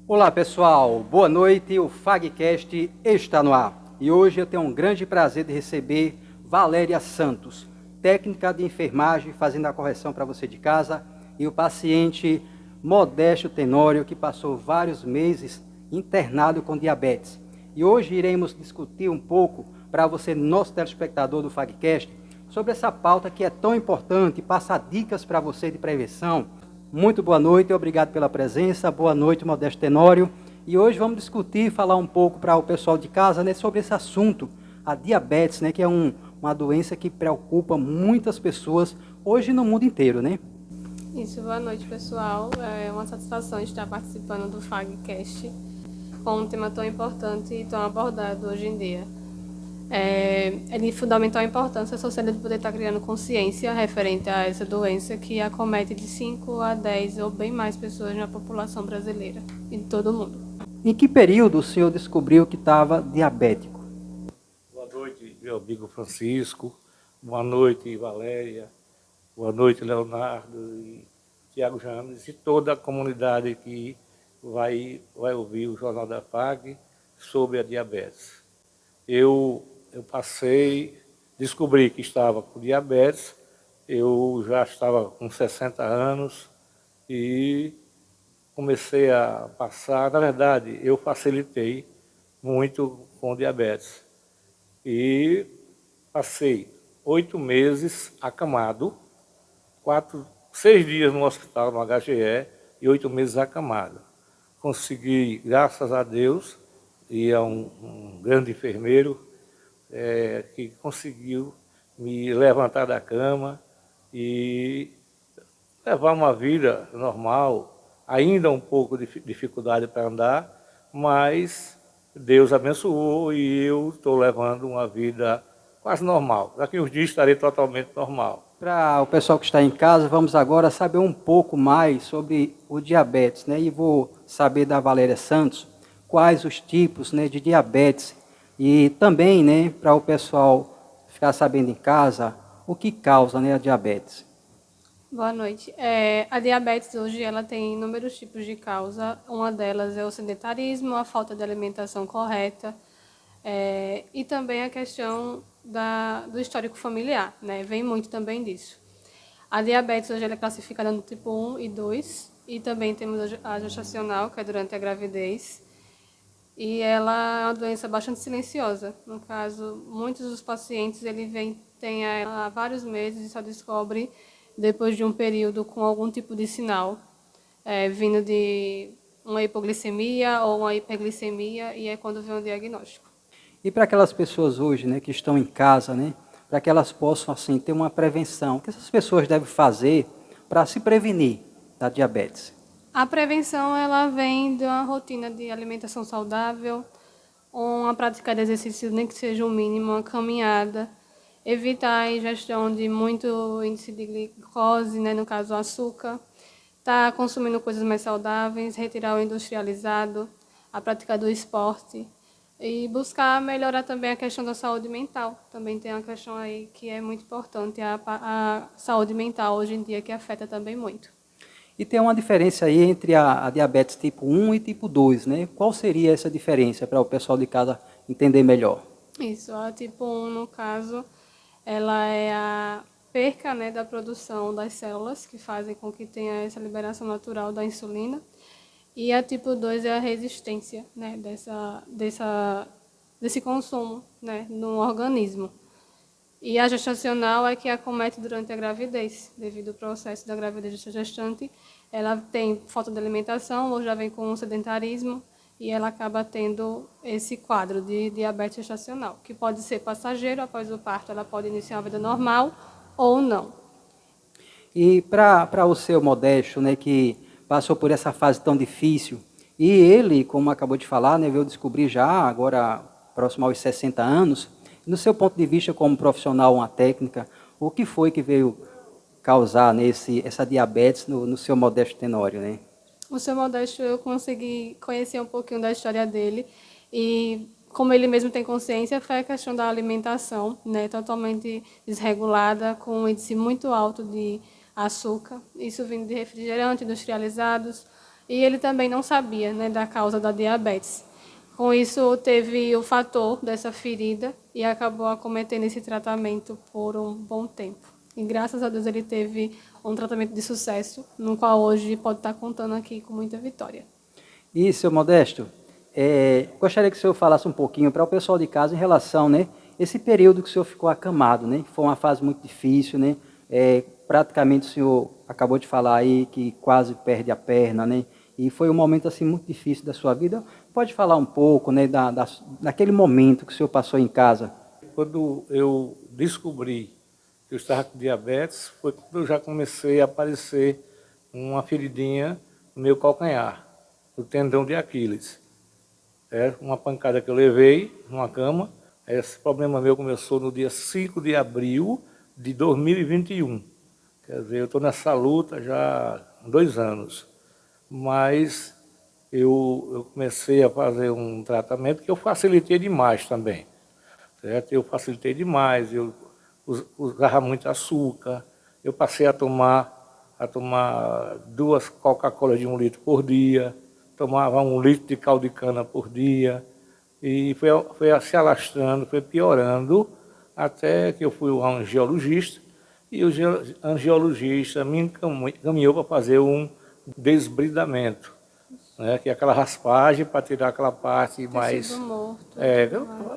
Olá pessoal, boa noite, o FagCast está no ar e hoje eu tenho um grande prazer de receber Valéria Santos, técnica de enfermagem, fazendo a correção para você de casa, e o paciente Modesto Tenório, que passou vários meses internado com diabetes. E hoje iremos discutir um pouco para você, nosso telespectador do FagCast, sobre essa pauta que é tão importante, passar dicas para você de prevenção. Muito boa noite, obrigado pela presença. Boa noite, Modesto Tenório. E hoje vamos discutir, falar um pouco para o pessoal de casa, né, sobre esse assunto, a diabetes, né, que é uma doença que preocupa muitas pessoas hoje no mundo inteiro, né? Isso, boa noite, pessoal. É uma satisfação estar participando do FagCast com um tema tão importante e tão abordado hoje em dia. É de fundamental importância a sociedade poder estar criando consciência referente a essa doença que acomete de 5 a 10 ou bem mais pessoas na população brasileira e de todo o mundo. Em que período o senhor descobriu que estava diabético? Boa noite, meu amigo Francisco. Boa noite, Valéria. Boa noite, Leonardo e Tiago James e toda a comunidade que vai ouvir o Jornal da FAG sobre a diabetes. Eu descobri que estava com diabetes, eu já estava com 60 anos e comecei a passar, na verdade, eu facilitei muito com diabetes. E passei 8 meses acamado, 6 dias no hospital, no HGE, e 8 meses acamado. Consegui, graças a Deus, e a um grande enfermeiro que conseguiu me levantar da cama e levar uma vida normal, ainda um pouco de dificuldade para andar, mas Deus abençoou e eu estou levando uma vida quase normal. Daqui uns dias estarei totalmente normal. Para o pessoal que está em casa, vamos agora saber um pouco mais sobre o diabetes, né? E vou saber da Valéria Santos quais os tipos, né, de diabetes e também, né, para o pessoal ficar sabendo em casa o que causa, né, a diabetes. Boa noite. A diabetes hoje ela tem inúmeros tipos de causa. Uma delas é o sedentarismo, a falta de alimentação correta, e também a questão do histórico familiar, né? Vem muito também disso. A diabetes hoje ela é classificada no tipo 1 e 2, e também temos a gestacional, que é durante a gravidez, e ela é uma doença bastante silenciosa. No caso, muitos dos pacientes têm ela há vários meses e só descobre depois de um período com algum tipo de sinal, vindo de uma hipoglicemia ou uma hiperglicemia, e é quando vem o diagnóstico. E para aquelas pessoas hoje, né, que estão em casa, né, para que elas possam assim ter uma prevenção, o que essas pessoas devem fazer para se prevenir da diabetes? A prevenção ela vem de uma rotina de alimentação saudável, uma prática de exercício, nem que seja o mínimo, uma caminhada, evitar a ingestão de muito índice de glicose, né, no caso o açúcar, estar consumindo coisas mais saudáveis, retirar o industrializado, a prática do esporte e buscar melhorar também a questão da saúde mental. Também tem uma questão aí que é muito importante, a saúde mental hoje em dia, que afeta também muito. E tem uma diferença aí entre a diabetes tipo 1 e tipo 2, né? Qual seria essa diferença para o pessoal de casa entender melhor? Isso, a tipo 1, no caso, ela é a perca, né, da produção das células, que fazem com que tenha essa liberação natural da insulina. E a tipo 2 é a resistência, né, desse consumo, né, no organismo. E a gestacional é que acomete durante a gravidez, devido ao processo da gravidez da gestante. Ela tem falta de alimentação ou já vem com um sedentarismo e ela acaba tendo esse quadro de diabetes gestacional, que pode ser passageiro, após o parto ela pode iniciar uma vida normal ou não. E para o seu Modesto, né, que passou por essa fase tão difícil, e ele, como acabou de falar, né, veio descobrir já, agora próximo aos 60 anos, no seu ponto de vista como profissional, uma técnica, o que foi que veio causar essa diabetes no seu Modesto Tenório, né? O seu Modesto, eu consegui conhecer um pouquinho da história dele e, como ele mesmo tem consciência, foi a questão da alimentação, né, totalmente desregulada, com um índice muito alto de açúcar, isso vindo de refrigerantes industrializados, e ele também não sabia, né, da causa da diabetes. Com isso, teve o fator dessa ferida e acabou acometendo esse tratamento por um bom tempo. E graças a Deus ele teve um tratamento de sucesso, no qual hoje pode estar contando aqui com muita vitória. E, seu Modesto, gostaria que o senhor falasse um pouquinho para o pessoal de casa em relação, né, esse período que o senhor ficou acamado, né, foi uma fase muito difícil, né, praticamente o senhor acabou de falar aí que quase perde a perna, né, e foi um momento assim muito difícil da sua vida. Pode falar um pouco, né, daquele momento que o senhor passou em casa? Quando eu descobri que eu estava com diabetes, foi quando eu já comecei a aparecer uma feridinha no meu calcanhar, no tendão de Aquiles. É uma pancada que eu levei numa cama. Esse problema meu começou no dia 5 de abril de 2021. Quer dizer, eu estou nessa luta já há 2 anos. Mas eu comecei a fazer um tratamento que eu facilitei demais também. Certo? Eu facilitei demais, eu usava muito açúcar, eu passei a tomar 2 Coca-Cola de 1 litro por dia, tomava 1 litro de caldo de cana por dia, e foi se alastrando, foi piorando, até que eu fui ao angiologista, e o angiologista me encaminhou para fazer um desbridamento, né, que é aquela raspagem para tirar aquela parte mais, morto,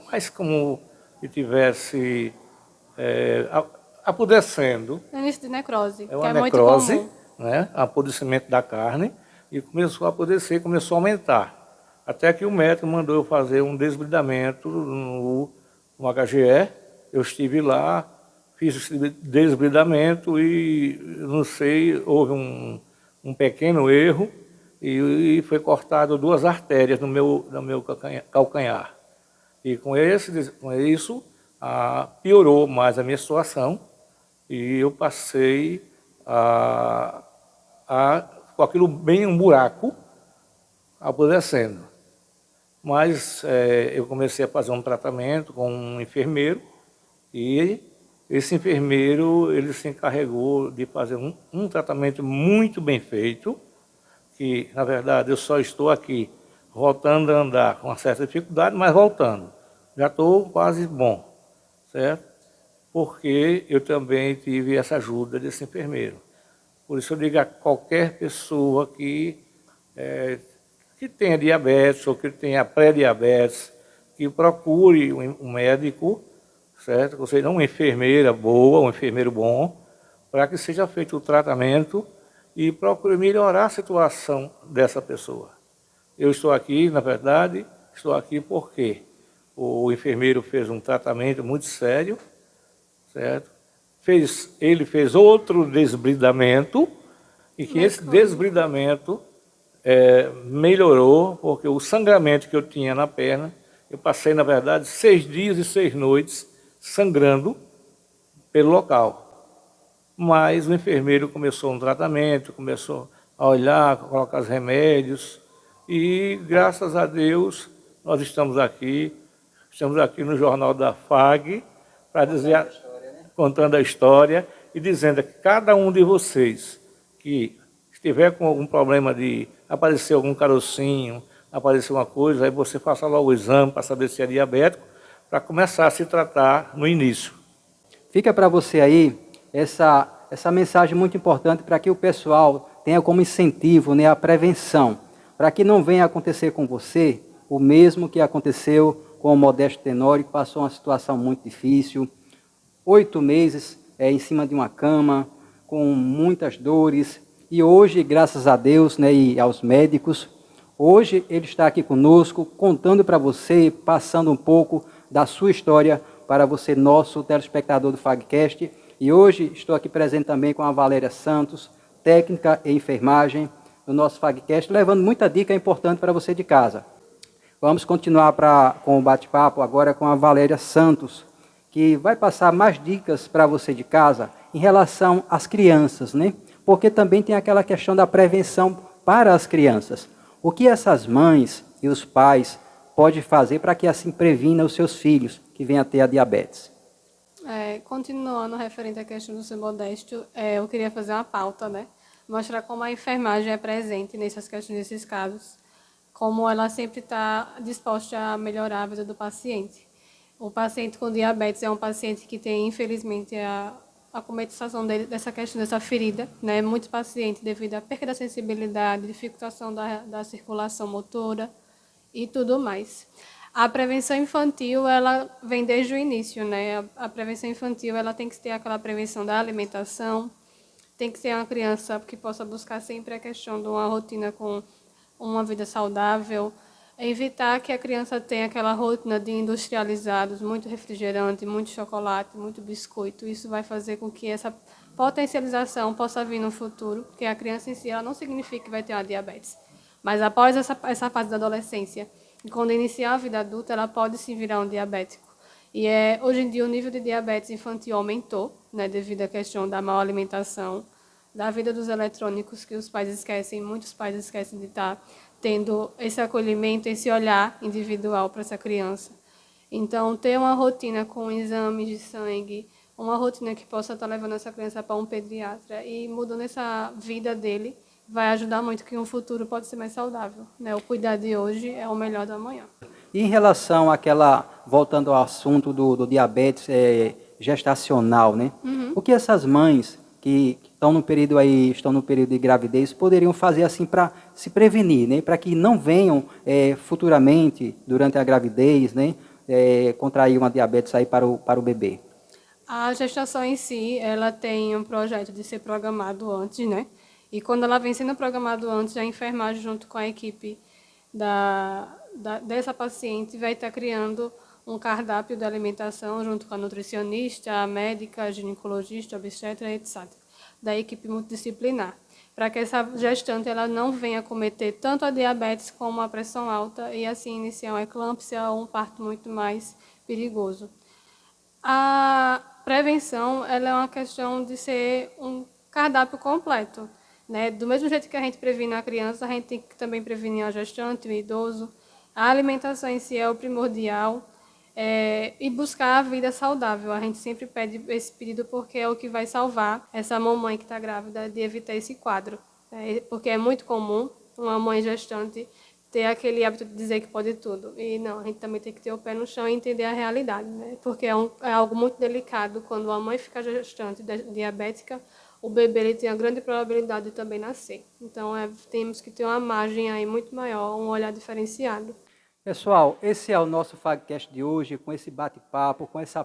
mais como se tivesse apodrecendo. É início de necrose, É uma que é necrose, muito comum. né, apodrecimento da carne, e começou a apodrecer, começou a aumentar. Até que o médico mandou eu fazer um desbridamento no HGE, eu estive lá, fiz esse desbridamento e, não sei, houve um pequeno erro e foi cortado 2 artérias no meu calcanhar. E com isso, piorou mais a minha situação e eu passei com aquilo bem um buraco, apodrecendo. Mas eu comecei a fazer um tratamento com um enfermeiro e esse enfermeiro ele se encarregou de fazer um tratamento muito bem feito, que na verdade eu só estou aqui voltando a andar com uma certa dificuldade, mas voltando. Já estou quase bom, certo? Porque eu também tive essa ajuda desse enfermeiro. Por isso eu digo a qualquer pessoa que tenha diabetes ou que tenha pré-diabetes, que procure um médico, certo? Ou seja, uma enfermeira boa, um enfermeiro bom, para que seja feito o tratamento e procure melhorar a situação dessa pessoa. Eu estou aqui, na verdade, estou aqui porque o enfermeiro fez um tratamento muito sério, certo? Ele fez outro desbridamento e que esse desbridamento melhorou, porque o sangramento que eu tinha na perna, eu passei, na verdade, 6 dias e 6 noites sangrando pelo local. Mas o enfermeiro começou um tratamento, começou a olhar, colocar os remédios e, graças a Deus, nós estamos aqui no Jornal da FAG, para dizer, contando a história e dizendo que cada um de vocês que estiver com algum problema de aparecer algum carocinho, aparecer uma coisa, aí você faça logo o exame para saber se é diabético, para começar a se tratar no início. Fica para você aí essa mensagem muito importante para que o pessoal tenha como incentivo, né, a prevenção, para que não venha acontecer com você o mesmo que aconteceu com o Modesto Tenório, que passou uma situação muito difícil, 8 meses em cima de uma cama, com muitas dores, e hoje, graças a Deus, né, e aos médicos, hoje ele está aqui conosco, contando para você, passando um pouco da sua história para você, nosso telespectador do FAGcast. E hoje estou aqui presente também com a Valéria Santos, técnica e enfermagem do nosso FAGcast, levando muita dica importante para você de casa. Vamos continuar com o bate-papo agora com a Valéria Santos, que vai passar mais dicas para você de casa em relação às crianças, né? Porque também tem aquela questão da prevenção para as crianças. O que essas mães e os pais podem fazer para que assim previna os seus filhos que venham a ter a diabetes? Continuando referente à questão do seu Modesto, eu queria fazer uma pauta, né? mostrar como a enfermagem é presente nessas questões, nesses casos, como ela sempre está disposta a melhorar a vida do paciente. O paciente com diabetes é um paciente que tem, infelizmente, a cometização dessa questão, dessa ferida, né? Muito paciente devido à perda da sensibilidade, dificultação da circulação motora e tudo mais. A prevenção infantil, ela vem desde o início, né? A prevenção infantil, ela tem que ter aquela prevenção da alimentação, tem que ser uma criança que possa buscar sempre a questão de uma rotina com uma vida saudável, evitar que a criança tenha aquela rotina de industrializados, muito refrigerante, muito chocolate, muito biscoito. Isso vai fazer com que essa potencialização possa vir no futuro, porque a criança em si ela não significa que vai ter uma diabetes. Mas após essa fase da adolescência, quando iniciar a vida adulta, ela pode sim virar um diabético. E hoje em dia o nível de diabetes infantil aumentou, né, devido à questão da má alimentação, da vida dos eletrônicos que os pais esquecem, muitos pais esquecem de estar tendo esse acolhimento, esse olhar individual para essa criança. Então, ter uma rotina com exames de sangue, uma rotina que possa estar levando essa criança para um pediatra e mudando essa vida dele, vai ajudar muito que um futuro pode ser mais saudável, né? O cuidar de hoje é o melhor do amanhã. E em relação àquela, voltando ao assunto do diabetes gestacional, né? O que essas mães que estão no período aí, estão no período de gravidez, poderiam fazer assim para se prevenir, né? Para que não venham futuramente, durante a gravidez, né? Contrair uma diabetes aí para o bebê. A gestação em si, ela tem um projeto de ser programado antes, né? E quando ela vem sendo programado antes, a enfermagem junto com a equipe dessa paciente vai estar criando um cardápio de alimentação junto com a nutricionista, a médica, a ginecologista, obstetra, etc. Da equipe multidisciplinar, para que essa gestante ela não venha cometer tanto a diabetes como a pressão alta e assim iniciar uma eclâmpsia ou um parto muito mais perigoso. A prevenção ela é uma questão de ser um cardápio completo, né? Do mesmo jeito que a gente previne a criança, a gente tem que também prevenir a gestante, o idoso. A alimentação em si é o primordial e buscar a vida saudável. A gente sempre pede esse pedido porque é o que vai salvar essa mamãe que está grávida de evitar esse quadro. Porque é muito comum uma mãe gestante ter aquele hábito de dizer que pode tudo. E não, a gente também tem que ter o pé no chão e entender a realidade, né? Porque é algo muito delicado quando a mãe fica gestante diabética, o bebê ele tem a grande probabilidade de também nascer. Então, temos que ter uma margem aí muito maior, um olhar diferenciado. Pessoal, esse é o nosso FAGcast de hoje, com esse bate-papo, com essa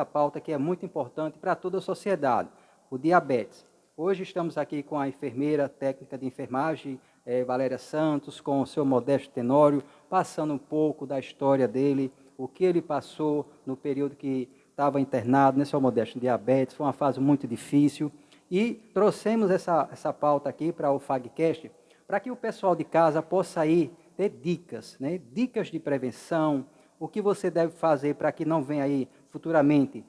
pauta que é muito importante para toda a sociedade, o diabetes. Hoje estamos aqui com a enfermeira técnica de enfermagem, Valéria Santos, com o seu Modesto Tenório, passando um pouco da história dele, o que ele passou no período que estava internado, né, seu Modesto, diabetes, foi uma fase muito difícil. E trouxemos essa pauta aqui para o FAGcast, para que o pessoal de casa possa ir ter dicas, né? Dicas de prevenção, o que você deve fazer para que não venha aí futuramente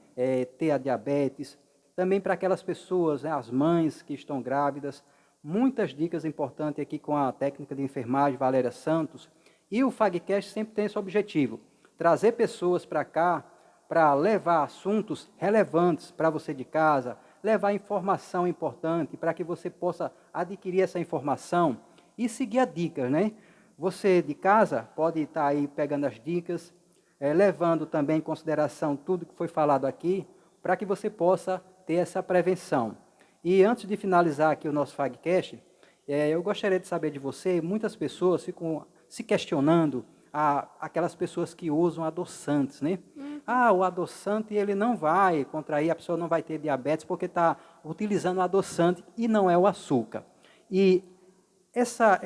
ter a diabetes, também para aquelas pessoas, né, as mães que estão grávidas, muitas dicas importantes aqui com a técnica de enfermagem Valéria Santos, e o FAGcast sempre tem esse objetivo, trazer pessoas para cá, para levar assuntos relevantes para você de casa, levar informação importante para que você possa adquirir essa informação e seguir a dica, né? Você de casa pode estar aí pegando as dicas, levando também em consideração tudo que foi falado aqui, para que você possa ter essa prevenção. E antes de finalizar aqui o nosso FAGcast, eu gostaria de saber de você, muitas pessoas ficam se questionando, aquelas pessoas que usam adoçantes, né? O adoçante ele não vai contrair, a pessoa não vai ter diabetes porque está utilizando o adoçante e não é o açúcar. E essa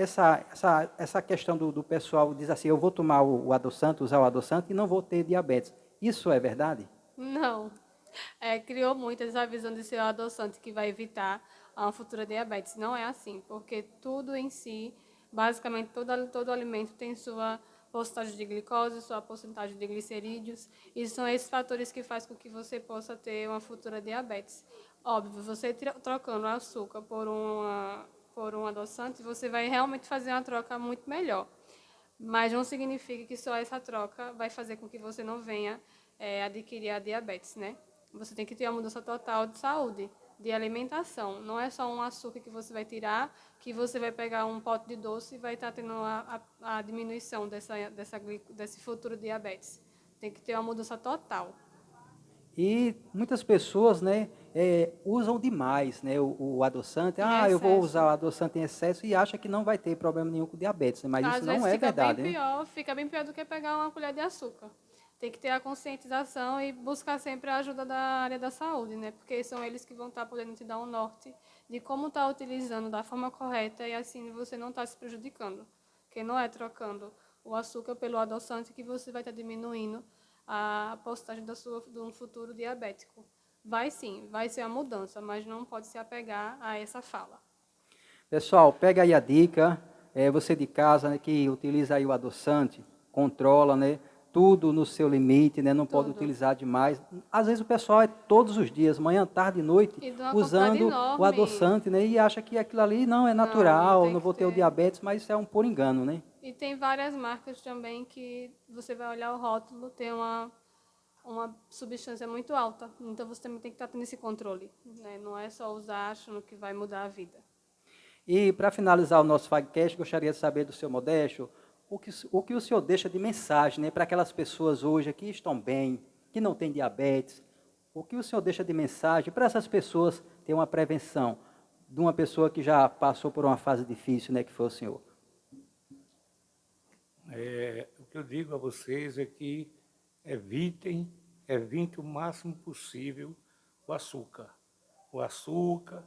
questão do pessoal diz assim, eu vou tomar o adoçante, usar o adoçante e não vou ter diabetes. Isso é verdade? Não. Criou muito essa visão de ser o adoçante que vai evitar a futura diabetes. Não é assim, porque tudo em si, basicamente todo alimento tem sua porcentagem de glicose, sua porcentagem de glicerídeos, e são esses fatores que fazem com que você possa ter uma futura diabetes. Óbvio, você trocando o açúcar por um adoçante, você vai realmente fazer uma troca muito melhor. Mas não significa que só essa troca vai fazer com que você não venha adquirir a diabetes, né? Você tem que ter uma mudança total de saúde. de alimentação. Não é só um açúcar que você vai tirar, que você vai pegar um pote de doce e vai estar tendo a diminuição desse futuro diabetes. Tem que ter uma mudança total. E muitas pessoas, né, usam demais, né, o adoçante. Em Eu vou excesso. usar o adoçante em excesso e acha que não vai ter problema nenhum com diabetes, né? Mas Às isso não vezes é fica verdade, bem né? pior, fica bem pior do que pegar uma colher de açúcar. Tem que ter a conscientização e buscar sempre a ajuda da área da saúde, né? Porque são eles que vão estar podendo te dar um norte de como estar utilizando da forma correta e assim você não está se prejudicando. Porque não é trocando o açúcar pelo adoçante que você vai estar diminuindo a postagem de um futuro diabético. Vai sim, vai ser a mudança, mas não pode se apegar a essa fala. Pessoal, pega aí a dica, você de casa, né, que utiliza aí o adoçante, controla, né, tudo no seu limite, né, não pode Tudo. utilizar demais. Às vezes o pessoal é todos os dias, manhã, tarde e noite, E de uma quantidade usando o enorme. adoçante, né, e acha que aquilo ali não é Não, natural, tem não que vou ter o ter. diabetes, mas isso é um por engano, né? E tem várias marcas também que você vai olhar o rótulo, tem uma substância muito alta. Então você também tem que estar tendo esse controle, né? Não é só usar achando que vai mudar a vida. E para finalizar o nosso Fagcast, gostaria de saber do seu Modesto, o que o senhor deixa de mensagem, né, para aquelas pessoas hoje que estão bem, que não têm diabetes, o que o senhor deixa de mensagem para essas pessoas ter uma prevenção de uma pessoa que já passou por uma fase difícil, né, que foi o senhor? O que eu digo a vocês é que evitem o máximo possível o açúcar. O açúcar,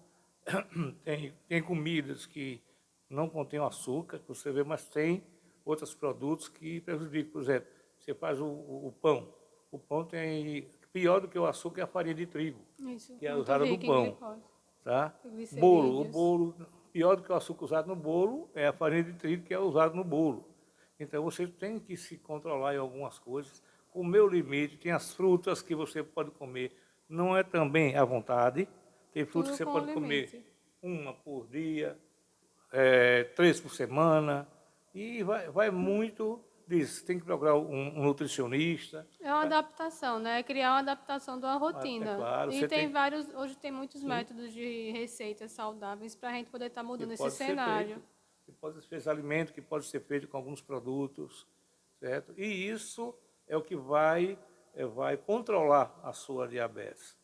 tem comidas que não contêm açúcar, que você vê, mas tem outros produtos que prejudicam. Por exemplo, você faz o pão. O pão tem, pior do que o açúcar é a farinha de trigo, Isso, que é muito usada no rico em pão. glicose. Tá? Glicerídeos. O bolo, pior do que o açúcar usado no bolo é a farinha de trigo que é usado no bolo. Então você tem que se controlar em algumas coisas. O meu limite, tem as frutas que você pode comer, não é também à vontade. Tem frutas Tudo que você com pode limite. comer uma por dia, 3 por semana, e vai muito disso. Tem que procurar um nutricionista. É uma adaptação, né? É criar uma adaptação de uma rotina. claro, E você tem tem- vários, hoje tem muitos métodos de receitas saudáveis para a gente poder estar mudando esse pode ser cenário. feito, que pode ser esse alimento que pode ser feito com alguns produtos, certo? E isso é o que vai controlar a sua diabetes,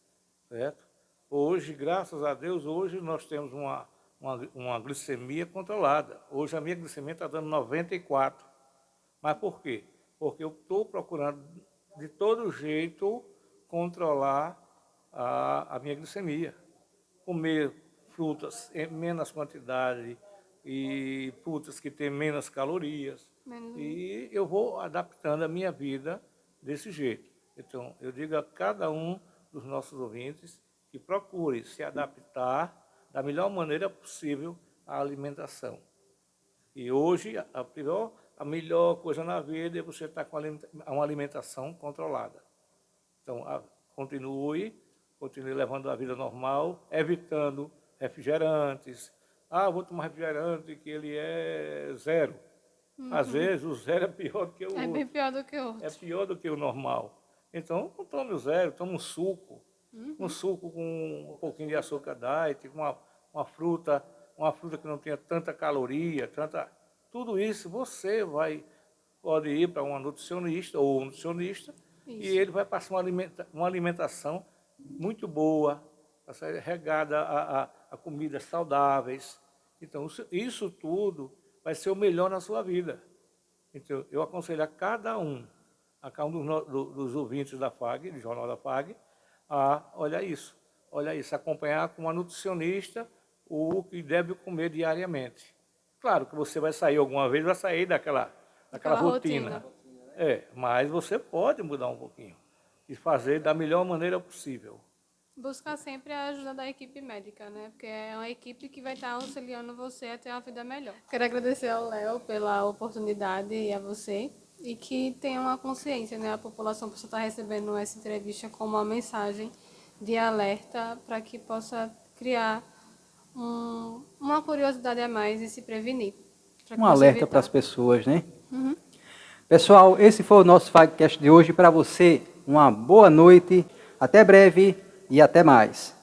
certo? Hoje, graças a Deus, hoje nós temos uma glicemia controlada. Hoje a minha glicemia está dando 94. Mas por quê? Porque eu estou procurando de todo jeito controlar a minha glicemia. Comer frutas em menos quantidade e frutas que têm menos calorias. E eu vou adaptando a minha vida desse jeito. Então, eu digo a cada um dos nossos ouvintes que procure se adaptar da melhor maneira possível à alimentação. E hoje, a melhor coisa na vida é você estar com uma alimentação controlada. Então, continue levando a vida normal, evitando refrigerantes. Vou tomar refrigerante que ele é 0. Às vezes o 0 é pior do que o outro. É bem pior do que o outro. É pior do que o normal. Então, não tome o 0, tome um suco. Um suco com um pouquinho de açúcar diet, uma fruta que não tenha tanta caloria, tudo isso você pode ir para uma nutricionista ou um nutricionista e ele vai passar uma alimentação muito boa, regada a comidas saudáveis. Então, isso tudo vai ser o melhor na sua vida. Então, eu aconselho a cada um dos ouvintes da FAG, do Jornal da FAG, a olhar isso, acompanhar com uma nutricionista o que deve comer diariamente. Claro que você vai sair alguma vez, vai sair daquela rotina. Mas você pode mudar um pouquinho e fazer da melhor maneira possível. Buscar sempre a ajuda da equipe médica, né? Porque é uma equipe que vai estar auxiliando você a ter uma vida melhor. Quero agradecer ao Léo pela oportunidade e a você. E que tenha uma consciência, né? A população possa estar recebendo essa entrevista como uma mensagem de alerta para que possa criar uma curiosidade a mais e se prevenir. Um alerta para as pessoas, né? Pessoal, esse foi o nosso Fagcast de hoje. Para você, uma boa noite, até breve e até mais.